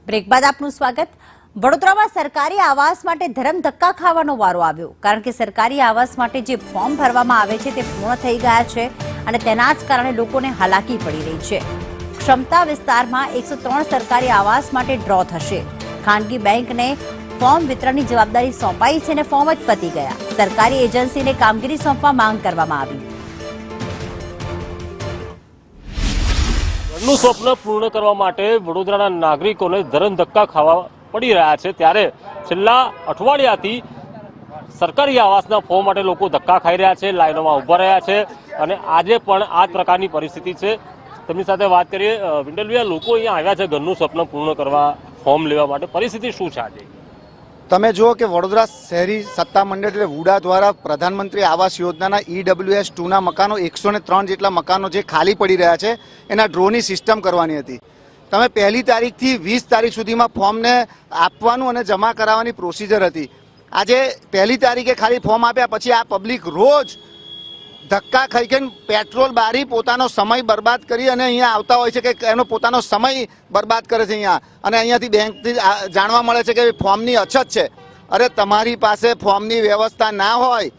Break બાદ આપનું સ્વાગત। વડોદરામાં સરકારી આવાસ માટે ધરમ ધક્કા ખાવાનો વારો આવ્યો, કારણ કે સરકારી આવાસ માટે જે ફોર્મ ભરવામાં આવે છે તે પૂર્ણ થઈ ગયા છે અને તેના જ કારણે લોકોને હાલાકી પડી રહી છે। ક્ષમતા વિસ્તારમાં 103 સરકારી આવાસ માટે ડ્રો થશે। ખાનગી બેંકને ફોર્મ વિતરણની જવાબદારી સોંપાઈ છે અને ફોર્મ જ પતી ગયા। સરકારી એજન્સીને કામગીરી સોંપવા માંગ કરવામાં આવી। ઘરનું સ્વપ્ન પૂર્ણ કરવા માટે વડોદરાના નાગરિકોને ધરમ ધક્કા ખાવા પડી રહ્યા છે, ત્યારે છેલ્લા અઠવાડિયાથી સરકારી આવાસના ફોર્મ માટે લોકો ધક્કા ખાઈ રહ્યા છે, લાઈનોમાં ઊભા રહ્યા છે અને આજે પણ આ પ્રકારની પરિસ્થિતિ છે। તેમની સાથે વાત કરીએ। વિંડલભાઈ, લોકો અહીંયા આવ્યા છે ઘરનું સ્વપ્ન પૂર્ણ કરવા ફોર્મ લેવા માટે, પરિસ્થિતિ શું છે આજે? તમે જુઓ કે વડોદરા શહેરી સત્તા મંડળ એટલે વુડા દ્વારા પ્રધાનમંત્રી આવાસ યોજનાના EWS2ના મકાનો 103 જેટલા મકાનો જે ખાલી પડી રહ્યા છે એના ડ્રોની સિસ્ટમ કરવાની હતી। તમે 1 તારીખથી 20 તારીખ સુધીમાં ફોર્મને આપવાનું અને જમા કરાવવાની પ્રોસિજર હતી। આજે 1 તારીખે ખાલી ફોર્મ આપ્યા પછી આ પબ્લિક રોજ ધક્કા ખાઈ ખાઈને પેટ્રોલ બારી પોતાનો સમય બરબાદ કરી અને અહીંયા આવતા હોય છે કે એનો પોતાનો સમય બરબાદ કરે છે અહીંયા, અને અહીંયાથી બેંકથી જાણવા મળે છે કે ફોર્મની અછત છે। અરે તમારી પાસે ફોર્મની વ્યવસ્થા ના હોય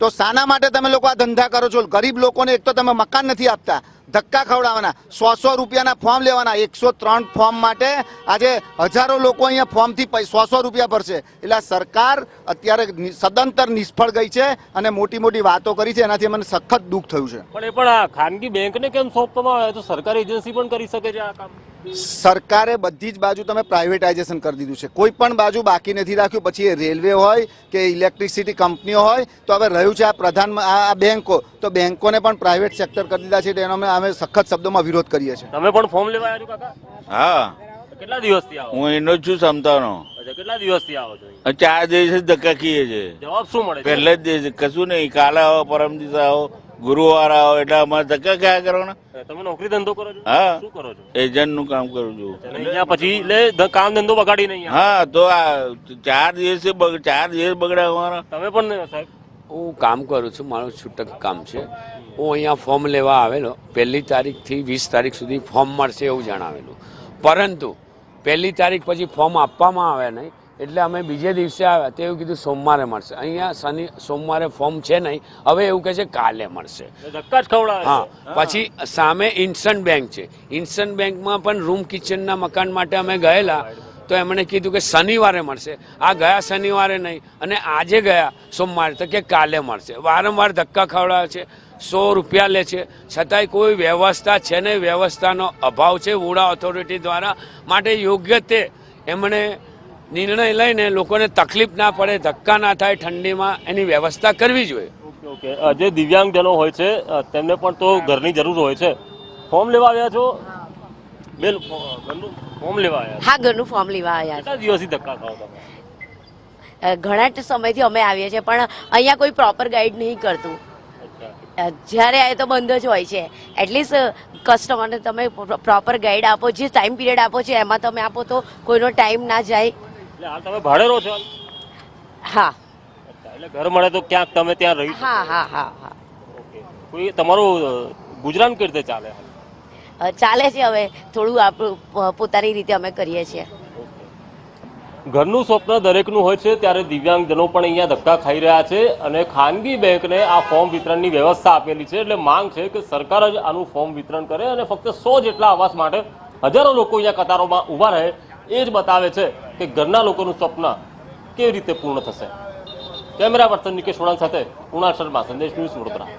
તો શાના માટે તમે લોકો આ ધંધા કરો છો? ગરીબ લોકોને એક તો તમે મકાન નથી આપતા, ધક્કા ખવડાવવાના, 100 રૂપિયાના ફોર્મ લેવાના। 103 ફોર્મ માટે આજે હજારો લોકો અહીંયા ફોર્મથી 100 રૂપિયા ભરશે। એટલે સરકાર અત્યારે સદંતર નિષ્ફળ ગઈ છે અને મોટી મોટી વાતો કરી છે, એનાથી મને સખત દુઃખ થયું છે। પણ એ પણ આ ખાનગી બેંકને કેમ સોંપવામાં આવે? તો સરકારી એજન્સી પણ કરી શકે છે આ કામ। સરકારે બધી જ બાજુ તમે પ્રાઇવેટાઇઝેશન કરી દીધું છે, કોઈ પણ બાજુ બાકી નથી રાખ્યું। પછી એ રેલવે હોય કે ઇલેક્ટ્રિસિટી કંપનીઓ હોય, તો હવે રહ્યું છે આ બેંકો, તો બેંકોને પણ પ્રાઇવેટ સેક્ટર કરી દીધા છે। એનો અમે સખત શબ્દોમાં વિરોધ કરીએ છીએ। તમે પણ ફોર્મ લેવા આવ્યા છો કાકા? હા। કેટલા દિવસથી આવો? હું એનો જ છું ક્ષમતાનો। કેટલા દિવસથી આવો છો? 4 દિવસ ધક્કા ખાઈએ છે। જવાબ શું મળે? પહેલે જ દિવસ કશું નહીં, કાલે આવો, પરમ દિવસે આવો, ગુરુવાર આવો, એટલે અમારે ધક્કા ખાયા કરવાના। તમે નોકરી ધંધો કરો છો? હા। શું કરો છો? એજન્ટ નું કામ કરું છું। અહીંયા પછી કામ ધંધો બગાડી નહીં? હા, તો આ 4 દિવસ બગડ્યા અમારા। તમે પણ સાહેબ? હું કામ કરું છું, મારું છૂટક કામ છે। હું અહીંયા ફોર્મ લેવા આવેલો, 1 તારીખથી 20 તારીખ સુધી ફોર્મ મળશે એવું જણાવેલું, પરંતુ 1 તારીખ પછી ફોર્મ આપવામાં આવે નહીં, એટલે અમે બીજે દિવસે આવ્યા તો એવું કીધું સોમવારે મળશે। અહીંયા સોમવારે ફોર્મ છે નહીં, હવે એવું કહે છે કાલે મળશે। ધક્કા જ ખવડાવે। હા, પછી સામે ઇન્સ્ટન્ટ બેંક છે, ઇન્સ્ટન્ટ બેંકમાં પણ રૂમ કિચનના મકાન માટે અમે ગયેલા તો એમણે કીધું કે શનિવારે મળશે। આ ગયા શનિવારે નહીં અને આજે ગયા સોમવારે તો કે કાલે મળશે। વારંવાર ધક્કા ખવડાવે છે, 100 રૂપિયા લે છે, છતાંય કોઈ વ્યવસ્થા છે નહીં, વ્યવસ્થાનો અભાવ છે વુડા ઓથોરિટી દ્વારા। માટે યોગ્ય તે એમણે નિર્ણય લઈને લોકોને તકલીફ ના પડે, ધક્કા ના થાય ઠંડીમાં, એની વ્યવસ્થા કરવી જોઈએ। ઓકે, જે દિવ્યાંગજનો હોય છે તેમને પણ તો ઘરની જરૂર હોય છે। ફોર્મ લેવા આવ્યા છો? ઘરનું ફોર્મ લેવા આવ્યા? હા, ઘરનું ફોર્મ લેવા આવ્યા કેટલા દિવસથી ધક્કા ખાઓ તમે? છે। ઘણા સમયથી અમે આવીએ છીએ, પણ અહીંયા કોઈ પ્રોપર ગાઈડ નહીં કરતું। જ્યારે આવે તો બંધ જ હોય છે। એટલીસ્ટ કસ્ટમરને તમે પ્રોપર ગાઈડ આપો, જે ટાઈમ પીરિયડ આપો છો એમાં તમે આપો તો કોઈનો ટાઈમ ના જાય। એટલે હાલ તમે ભાડે રહો છો? હા। એટલે ઘર મળે તો ક્યાંક તમે ત્યાં રહી? હા હા હા હા। ઓકે, કોઈ તમારું ગુજરાન કેવી રીતે ચાલે? ચાલે છે, હવે થોડું આપણું પોતાની રીતે અમે કરીએ છીએ। ઘરનું સ્વપ્ન દરેકનું હોય છે, ત્યારે દિવ્યાંગજનો પણ અહીંયા ધક્કા ખાઈ રહ્યા છે અને ખાનગી બેંકને આ ફોર્મ વિતરણની વ્યવસ્થા આપેલી છે। એટલે માંગ છે કે સરકાર જ આનું ફોર્મ વિતરણ કરે અને ફક્ત 100 જેટલા આવાસ માટે હજારો લોકો અહીંયા કતારોમાં ઊભા રહે, એ જ બતાવે છે કે ઘરના લોકોનું સ્વપ્ન કેવી રીતે પૂર્ણ થશે। કેમેરા પર્સન નિકેશ વળાંક સાથે કુણાલ શર્મા, સંદેશ ન્યૂઝ, વડોદરા।